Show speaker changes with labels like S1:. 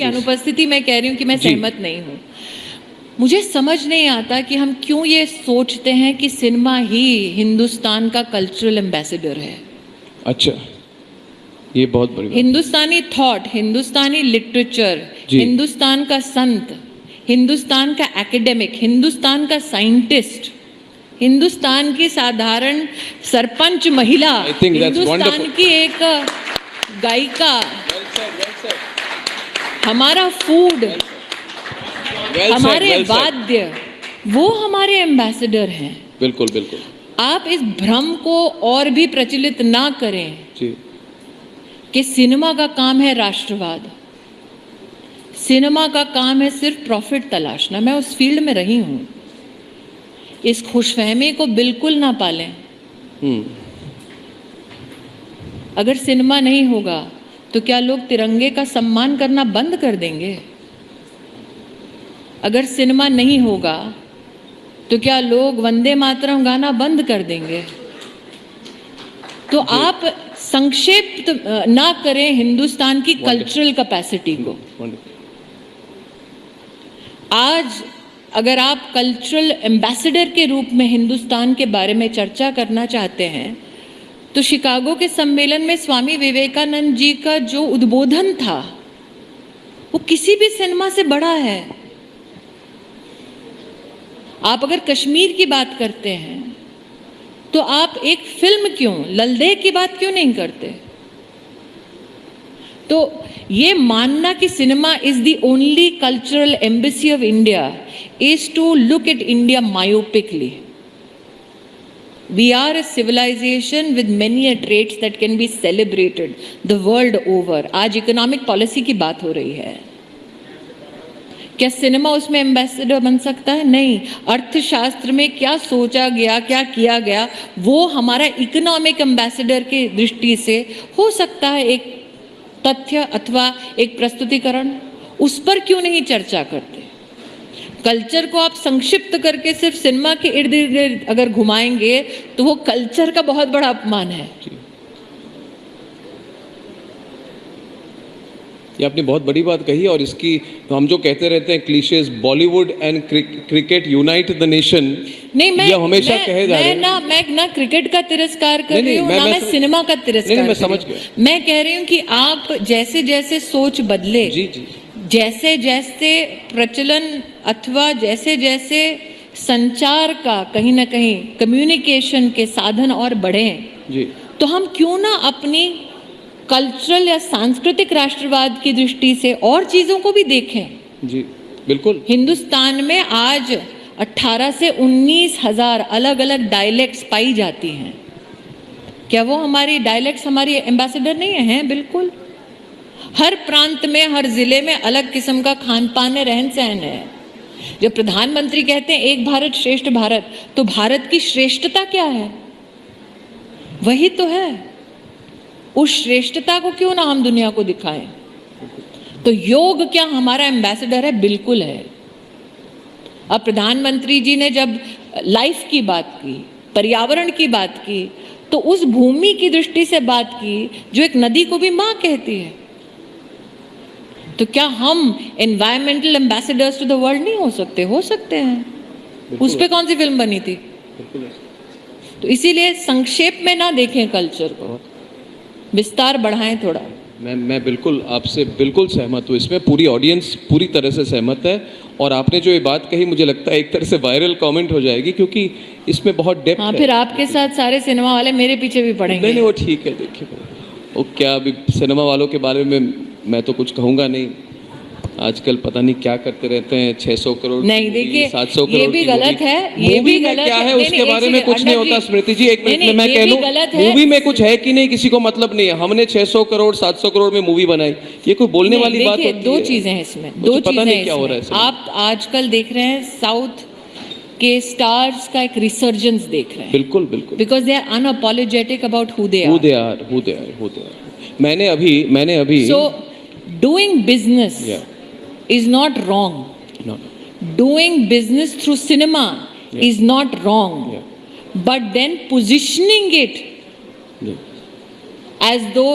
S1: की अनुपस्थिति में कह रही हूँ कि मैं सहमत नहीं हूँ। मुझे समझ नहीं आता कि हम क्यों ये सोचते हैं कि सिनेमा ही हिंदुस्तान का कल्चरल एम्बेसडर है।
S2: अच्छा, ये बहुत बड़ी बात।
S1: हिंदुस्तानी थॉट, हिंदुस्तानी लिटरेचर, हिंदुस्तान का संत, हिंदुस्तान का एकेडमिक, हिंदुस्तान का साइंटिस्ट, हिंदुस्तान की साधारण सरपंच महिला, हिंदुस्तान की एक गायिका, हमारा फूड, हमारे वाद्य, वो हमारे एम्बेसडर हैं।
S2: बिल्कुल बिल्कुल।
S1: आप इस भ्रम को और भी प्रचलित ना करें
S2: जी।
S1: कि सिनेमा का काम है राष्ट्रवाद, सिनेमा का काम है सिर्फ प्रॉफिट तलाशना। मैं उस फील्ड में रही हूं। इस खुशफहमी को बिल्कुल ना पालें। अगर सिनेमा नहीं होगा तो क्या लोग तिरंगे का सम्मान करना बंद कर देंगे? अगर सिनेमा नहीं होगा तो क्या लोग वंदे मातरम गाना बंद कर देंगे? तो आप संक्षिप्त ना करें हिंदुस्तान की कल्चरल कैपेसिटी को। आज अगर आप कल्चरल एम्बेसडर के रूप में हिंदुस्तान के बारे में चर्चा करना चाहते हैं तो शिकागो के सम्मेलन में स्वामी विवेकानंद जी का जो उद्बोधन था वो किसी भी सिनेमा से बड़ा है। आप अगर कश्मीर की बात करते हैं तो आप एक फिल्म क्यों, लल-दे की बात क्यों नहीं करते? तो ये मानना कि cinema is the only cultural embassy of India is to look at India myopically. We are a civilization with many traits that can be celebrated the world over. आज इकोनॉमिक पॉलिसी की बात हो रही है। क्या सिनेमा उसमें ambassador बन सकता है? नहीं। अर्थशास्त्र में क्या सोचा गया, क्या किया गया, वो हमारा इकोनॉमिक एम्बेसडर की दृष्टि से हो सकता है एक तथ्य अथवा एक प्रस्तुतिकरण। उस पर क्यों नहीं चर्चा करते? कल्चर को आप संक्षिप्त करके सिर्फ सिनेमा के इर्द गिर्द अगर घुमाएंगे तो वो कल्चर का बहुत बड़ा अपमान है।
S2: ये आपने बहुत बड़ी बात कही और इसकी तो हम जो कहते रहते हैं clichés, Bollywood and cricket unite the nation,
S1: नहीं मैं
S2: हमेशा कहे जा रहे हैं।
S1: मैं ना क्रिकेट का तिरस्कार कर रही हूँ, ना मैं सिनेमा का तिरस्कार।
S2: मैं समझ गया।
S1: मैं कह रही हूँ कि आप जैसे जैसे सोच बदले,
S2: जी जी,
S1: जैसे जैसे प्रचलन अथवा जैसे जैसे संचार का कहीं ना कहीं कम्युनिकेशन के साधन और बढ़ें
S2: जी, तो
S1: हम क्यों ना अपनी कल्चरल या सांस्कृतिक राष्ट्रवाद की दृष्टि से और चीजों को भी देखें।
S2: जी बिल्कुल।
S1: हिंदुस्तान में आज 18 से 19 हजार अलग अलग डायलेक्ट्स पाई जाती हैं। क्या वो हमारी डायलेक्ट्स हमारी एम्बेसडर नहीं है? बिल्कुल। हर प्रांत में, हर जिले में अलग किस्म का खान पान है, रहन सहन है। जब प्रधानमंत्री कहते हैं एक भारत श्रेष्ठ भारत, तो भारत की श्रेष्ठता क्या है? वही तो है। उस श्रेष्ठता को क्यों ना हम दुनिया को दिखाएं? तो योग क्या हमारा एम्बेसडर है? बिल्कुल है। अब प्रधानमंत्री जी ने जब लाइफ की बात की, पर्यावरण की बात की, तो उस भूमि की दृष्टि से बात की जो एक नदी को भी मां कहती है। तो क्या हम environmental ambassadors to the world नहीं हो सकते? हो सकते हैं। उस पे कौन सी फिल्म बनी थी? तो इसीलिए संक्षेप में ना देखें कल्चर को, विस्तार बढ़ाएं थोड़ा।
S2: मैं बिल्कुल आपसे बिल्कुल सहमत हूँ। इसमें पूरी ऑडियंस पूरी तरह से सहमत है। और आपने जो ये बात कही, मुझे लगता है एक तरह से वायरल कमेंट हो जाएगी, क्योंकि इसमें बहुत डेप्थ है।
S1: फिर आपके साथ सारे सिनेमा वाले मेरे पीछे भी पड़ेंगे।
S2: नहीं, वो ठीक है। देखिए वो क्या, अभी सिनेमा वालों के बारे में मैं तो कुछ कहूँगा नहीं। आजकल पता नहीं क्या करते रहते हैं, 600 करोड़
S1: नहीं, देखिए
S2: 700 करोड़
S1: ये भी गलत है। ये भी गलत
S2: क्या है, उसके बारे में कुछ नहीं होता। स्मृति जी, एक मिनट में मैं कह लूं, मूवी में कुछ है कि नहीं किसी को मतलब नहीं है। हमने 600 करोड़ 700 करोड़ में मूवी बनाई, ये कोई बोलने वाली बात होती है?
S1: दो चीजें हैं इसमें, दो चीजें हैं
S2: क्या हो रहा है।
S1: आप आजकल देख रहे हैं साउथ के स्टार्स का एक रिसर्जेंस देख रहे हैं।
S2: बिल्कुल बिल्कुल,
S1: because they are unapologetic about who they are.
S2: मैंने अभी
S1: so doing business is not wrong.
S2: No.
S1: Doing business through cinema is not wrong. But then positioning it as though